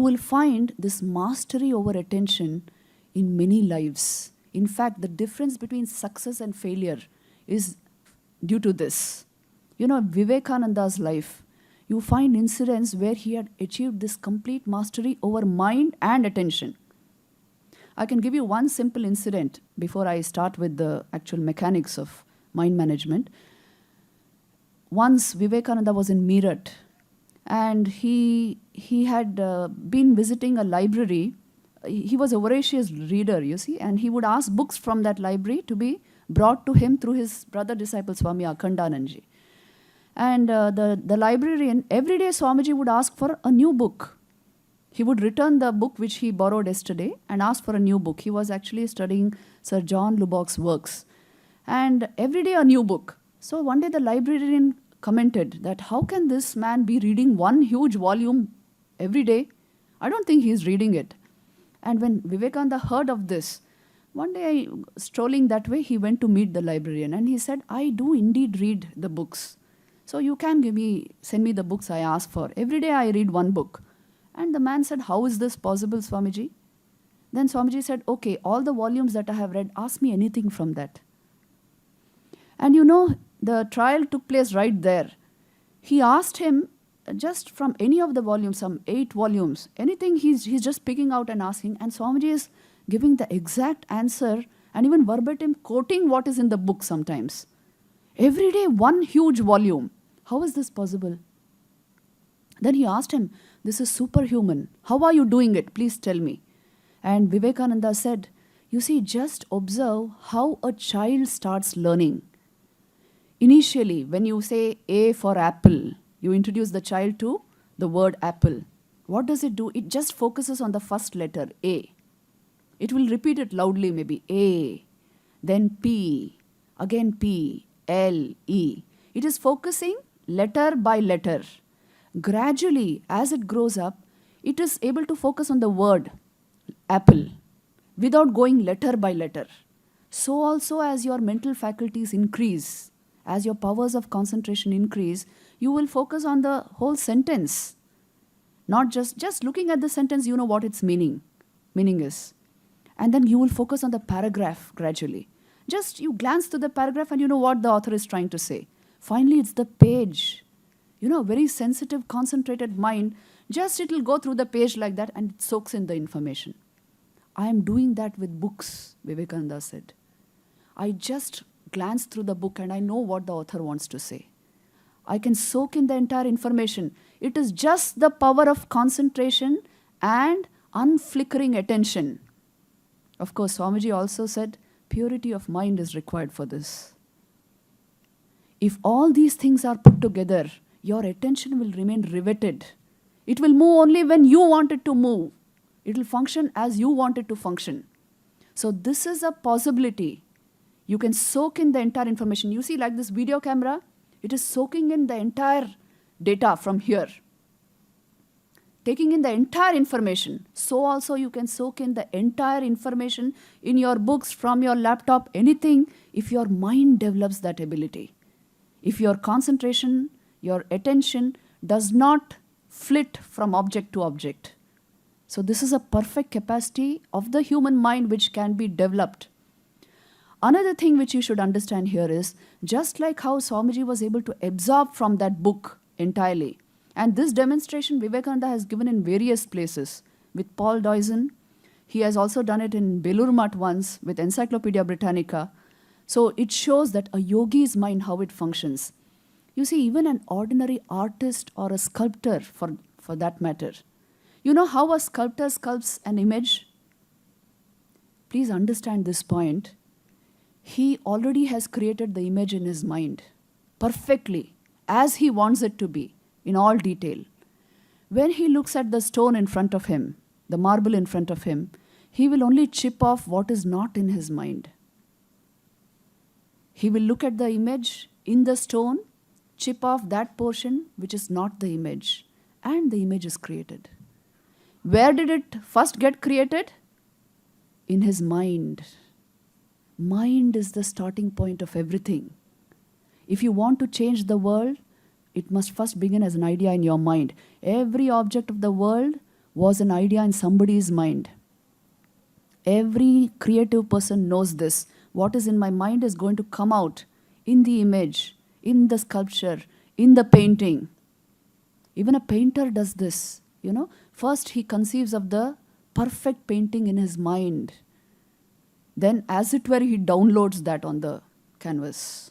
will find this mastery over attention in many lives. In fact, the difference between success and failure is due to this. You know, Vivekananda's life, you find incidents where he had achieved this complete mastery over mind and attention. I can give you one simple incident before I start with the actual mechanics of mind management. Once Vivekananda was in Meerut, and he had been visiting a library. He was a voracious reader, you see, and he would ask books from that library to be brought to him through his brother disciple Swami Akhandanandji. And the librarian, every day Swamiji would ask for a new book. He would return the book which he borrowed yesterday and ask for a new book. He was actually studying Sir John Lubbock's works. And every day a new book. So one day the librarian commented that how can this man be reading one huge volume every day? I don't think he's reading it. And when Vivekananda heard of this, one day strolling that way, he went to meet the librarian and he said, I do indeed read the books. So you can send me the books I ask for. Every day I read one book. And the man said, how is this possible, Swamiji? Then Swamiji said, okay, all the volumes that I have read, ask me anything from that. And you know, the trial took place right there. He asked him just from any of the volumes, some 8 volumes, anything he's just picking out and asking, and Swamiji is giving the exact answer and even verbatim quoting what is in the book sometimes. Every day, one huge volume. How is this possible? Then he asked him, this is superhuman. How are you doing it? Please tell me. And Vivekananda said, you see, just observe how a child starts learning. Initially, when you say A for apple, you introduce the child to the word apple. What does it do? It just focuses on the first letter, A. It will repeat it loudly, maybe A, then P, again P, L, E. It is focusing letter by letter. Gradually, as it grows up, it is able to focus on the word apple without going letter by letter. So also as your mental faculties increase, as your powers of concentration increase, you will focus on the whole sentence. Not just looking at the sentence, you know what its meaning is. And then you will focus on the paragraph gradually. Just you glance to the paragraph and you know what the author is trying to say. Finally, it's the page. You know, a very sensitive, concentrated mind, just it will go through the page like that and it soaks in the information. I am doing that with books, Vivekananda said. I just glance through the book and I know what the author wants to say. I can soak in the entire information. It is just the power of concentration and unflickering attention. Of course, Swamiji also said, purity of mind is required for this. If all these things are put together, your attention will remain riveted. It will move only when you want it to move. It will function as you want it to function. So this is a possibility. You can soak in the entire information. You see, like this video camera, it is soaking in the entire data from here. Taking in the entire information. So also you can soak in the entire information in your books, from your laptop, anything, if your mind develops that ability. If your concentration, your attention does not flit from object to object. So this is a perfect capacity of the human mind which can be developed. Another thing which you should understand here is, just like how Swamiji was able to absorb from that book entirely, and this demonstration Vivekananda has given in various places with Paul Deussen. He has also done it in Belur Math once with Encyclopedia Britannica. So it shows that a yogi's mind, how it functions. You see, even an ordinary artist or a sculptor, for that matter, you know how a sculptor sculpts an image? Please understand this point. He already has created the image in his mind perfectly, as he wants it to be, in all detail. When he looks at the stone in front of him, the marble in front of him, he will only chip off what is not in his mind. He will look at the image in the stone, chip off that portion which is not the image, and the image is created. Where did it first get created? In his mind. Mind is the starting point of everything. If you want to change the world, it must first begin as an idea in your mind. Every object of the world was an idea in somebody's mind. Every creative person knows this. What is in my mind is going to come out in the image, in the sculpture, in the painting. Even a painter does this, you know. First he conceives of the perfect painting in his mind. Then, as it were, he downloads that on the canvas.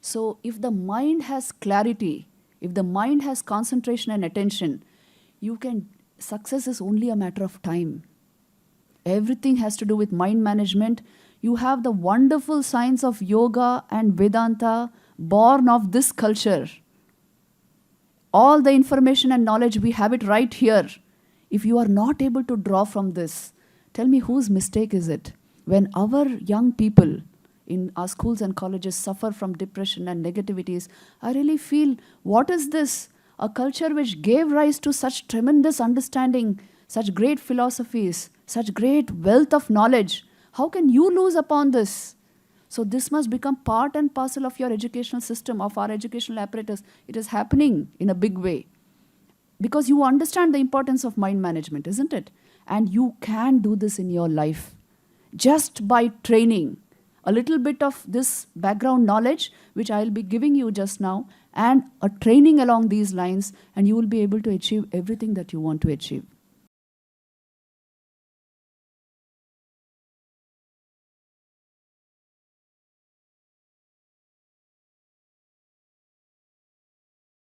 So if the mind has clarity, if the mind has concentration and attention, success is only a matter of time. Everything has to do with mind management. You have the wonderful science of yoga and Vedanta born of this culture. All the information and knowledge, we have it right here. If you are not able to draw from this, tell me whose mistake is it? When our young people in our schools and colleges suffer from depression and negativities, I really feel, what is this? A culture which gave rise to such tremendous understanding, such great philosophies, such great wealth of knowledge. How can you lose upon this? So this must become part and parcel of your educational system, of our educational apparatus. It is happening in a big way. Because you understand the importance of mind management, isn't it? And you can do this in your life. Just by training a little bit of this background knowledge, which I'll be giving you just now, and a training along these lines, and you will be able to achieve everything that you want to achieve.